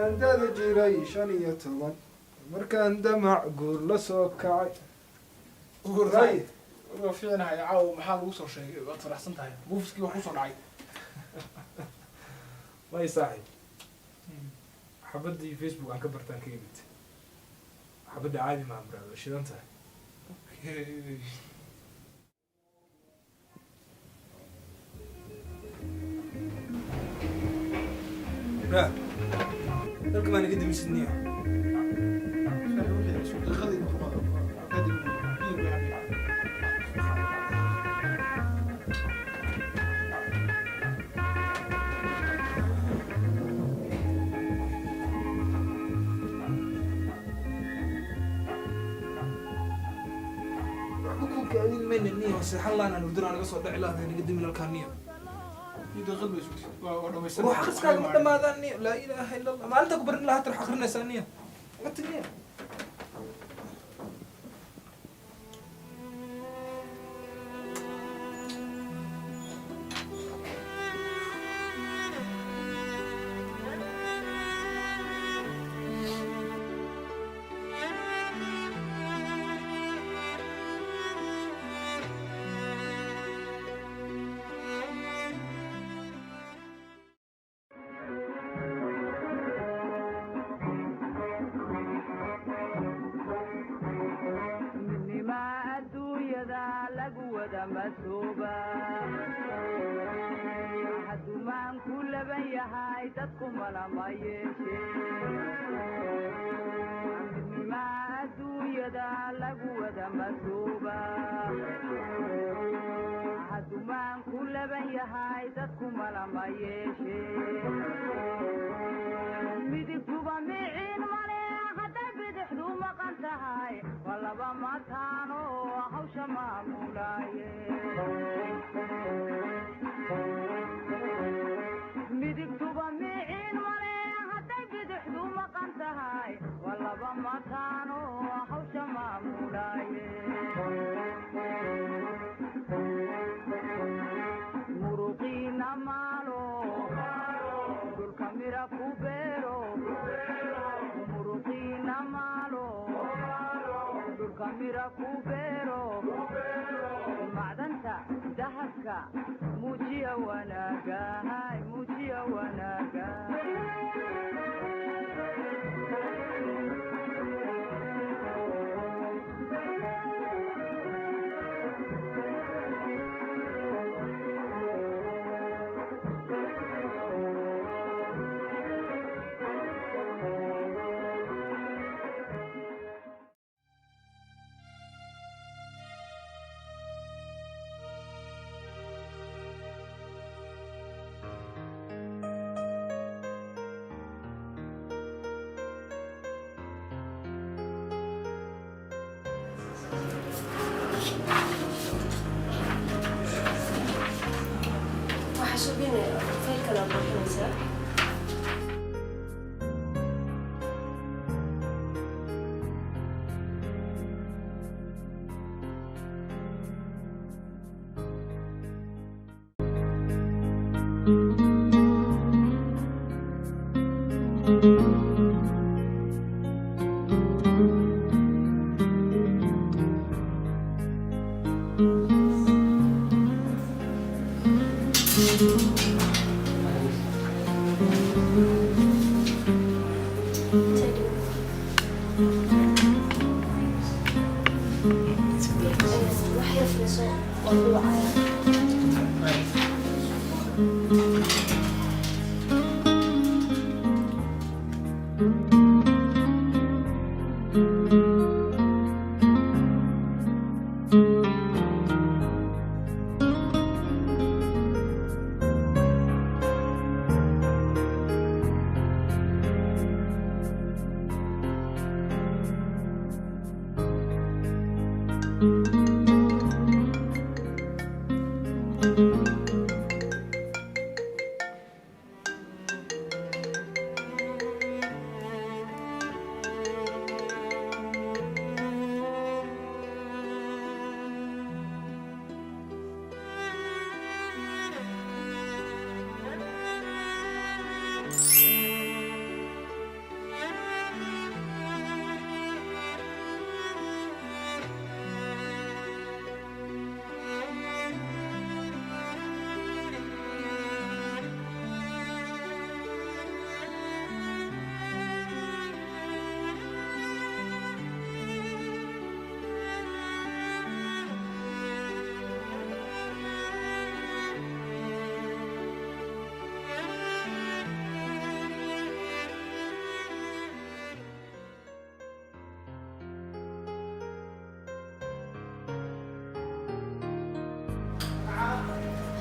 markaan dada jiray 15 markaan damac guur la soo kacay guuray oo fiicnahay caaw maxaa lagu soo sheegay waad faraxsan tahay buufiskii wax ku soo dhacay way saaxiib xabadii Facebook aan ka bartaan ka yimid xabadda caadi ma amraado shidan tahay لا لك ما نقدم سنية قاعدين من النية وصيح الله أنا نقدر أنا قصة دعي الله نقدم لك النية يدخل بس روح خسك قدام هذا النية لا إله إلا الله ما أنت كبر لها تروح آخرنا ثانية قلت النية hadumaan ku laban yahay dadku malama yeeshee adduunyada lagu wada masuuba hadumaan ku laban yahay dadku malama yeeshee midigtuba miciin male hadday bidixdu maqan tahay waa laba mataano hawsha maamulaaye midigtuba miciin male hadday bidixdu maqan tahay waa laba mataano hawsha maamulaaye muruqiina maalo dhulka mira ku beero muruqiina maalo dhulka mira ku beero macdanta dahabka muujiya wanaagahay muujiya wanaaga وحشبيني في كلام محمد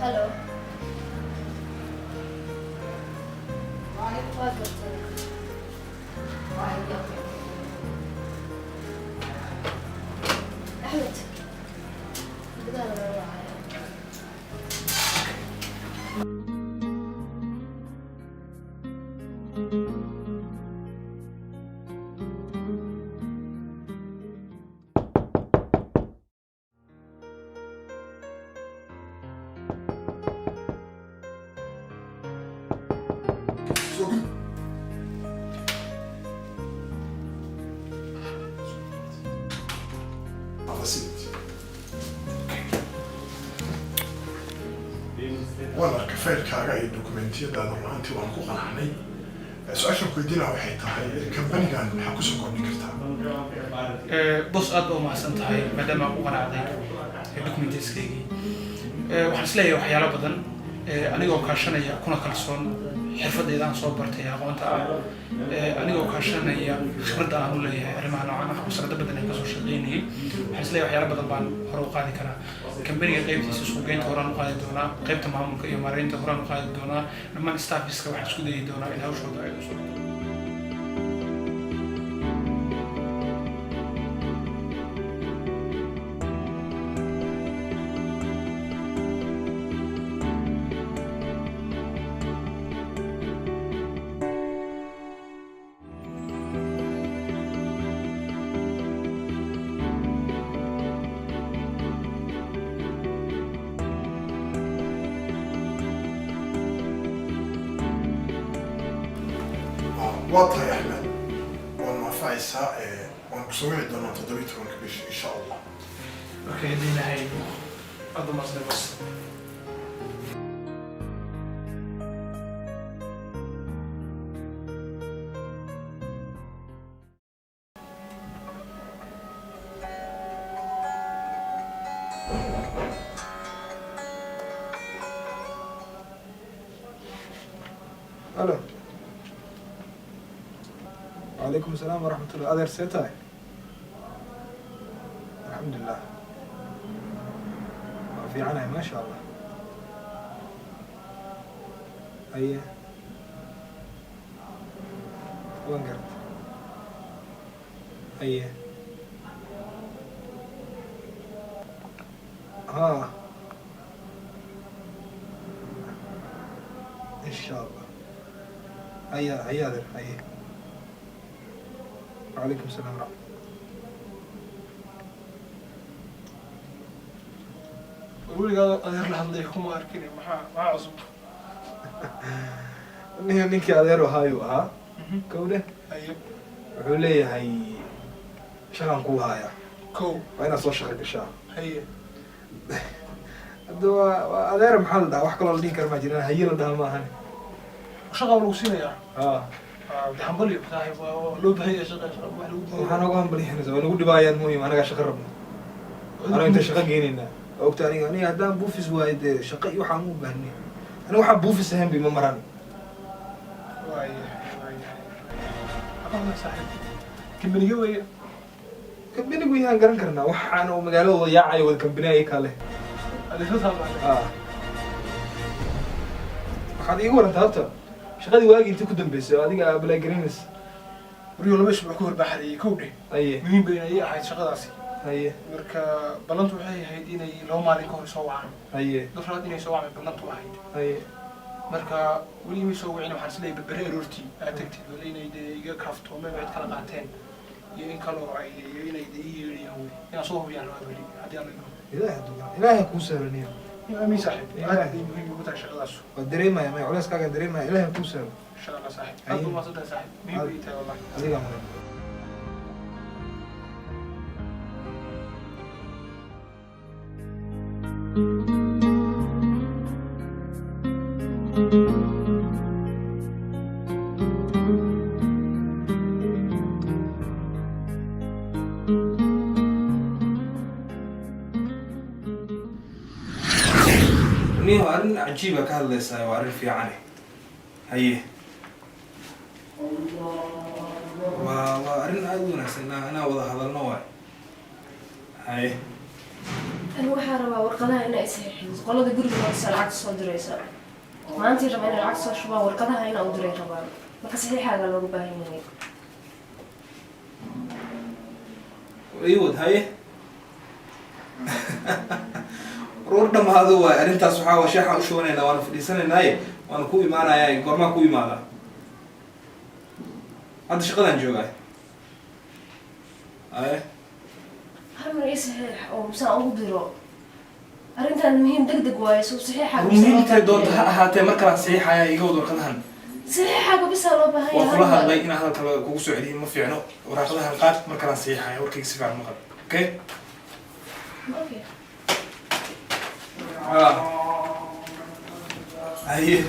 Hello. Welcome to. أحمد. بدأنا نروح. والله كفاية كاغا اي دوكيومنتية دا ضمانتي وان كو قنعني سؤاشا كويدينا waxay tahay company-gan maxaa ku soo kordhin kartaa boss aad baa umahadsan tahay maadaama aan ku qanacday documentieskaygii waxaan isleeyahay waxyaalo badan anigoo kaashanaya kuna kalsoon xirfadayda aan soo bartay aqoonta anigoo kaashanaya khibradda aan u leeyahay arrimaha noocan ah wasaaradda badan ay kasoo shaqeynayay waxaan isleeyahay waxyaalo badan baan hore u qaadi karaa kambaniga qaybtiisa suuqgeynta horaan u qaadi doonaa qaybta maamulka iyo maareynta horaan u qaadi doonaa dhammaan staffiska waxaan isku dayi doonaa in hawshooda ay u socoto واضح يا أحمد والمرفع الساعة ونكسوي عندنا تدريب ونكبش إن شاء الله. أوكي دينا هاي أضم أصلي بس. الو وعليكم السلام ورحمة الله. أدير سيتاي الحمد لله في عناية ما شاء الله. أيه وين قرت؟ أيه ها إن شاء الله. أيه أيه أيه وعليكم السلام ورحمة الله. weligaa adeer la hadlay kuma arkin maxaa cusub ninkii adeer ahaayu ahaa kowde ayo wuxuu leeyahay shaqan kuu haaya kow waa inaad soo shaqo gashaa haye hadda waa adeer maxaa la dhahaa wax kaloo la dhihi kara maa jiraan haye la dhaha maahan shaqa lagu siinayaa hambali saaxiib waa loo baahan yahay shaqa wax lagu waxaan ugu hambalyahanaysa waa nagu dhibaayaan muhim anagaa shaqo rabno anaa inta shaqo geenaynaa ogta aniga haddaan buufis waayo dee shaqo iyo waxaan u baahnay aniga waxaan buufis ahayn bi ma maran kambaniga weeye kambanigu yaan garan karnaa waxaana magaalada wada yaacayo wada kambani ay kale waxaad iigu warantaa horta shaqadii waagii intii ku dambeysay oo adiga abalaagelinaysa wariyo laba isbuuc ka hor baa xareeyey kow dheh aye muhiim bay inay ahayd shaqadaasi aye marka ballantu waxay ahayd inay 2 maalin ka hor soo wacaan aye dafraad inay soo wacaan ballantu ahayd aye marka weli ma soo wicin waxaan isleeyahay berbere aroortii aad tagtid weli inay dee iga kaaftoomeen waxaad kala qaateen iyo in kaloo ay inay dee ii yeedhiyaan weli inaan soo hubiyaan rabaa weli haddii aan la ilaahay kuu sahlaniyo amiin saaxiib aad bay muhiim ugu tahay shaqadaas waa dareemaya may culeyskaaga dareemaya ilaahay kuu sahlo insha allah saaxiib aad buu maasantahay saaxiib muhiim bay tahay wallahi adigaa mudan niyo arrin cajiiba ka hadlaysaa waa arrin fiicane haye waa arrin aada u wanaagsan inaa wada hadalno waay haye أنا waxaa rabaa warqadaha inay saxiixdo qolada guriga hoose lacag soo diraysa maanta rabaa inay lacag soo shubaan warqadaha inay u diray rabaan marka saxiixaaga loogu baahan yahay ايوه هاي رور dhamaado waay arintaas waxa waa sheexa u shoonayna waana fadhiisanaynaay waana ku imaanayaa goorma ku imaada hadda shaqadan joogaa ay harmar is saxiix oo musaa ugu diro arrintan muhiim degdeg waaye soo saxiixaaga muhiimta doonta ha ahaatee marka la saxiixaya iga wada warqadahan saxiixaaga bisa loo baahan waa yahay kula hadlay in hadalka kugu soo celiyo ma fiicno warqadahan qaad marka la saxiixaya warkayga si fiican maqal okay okay ايه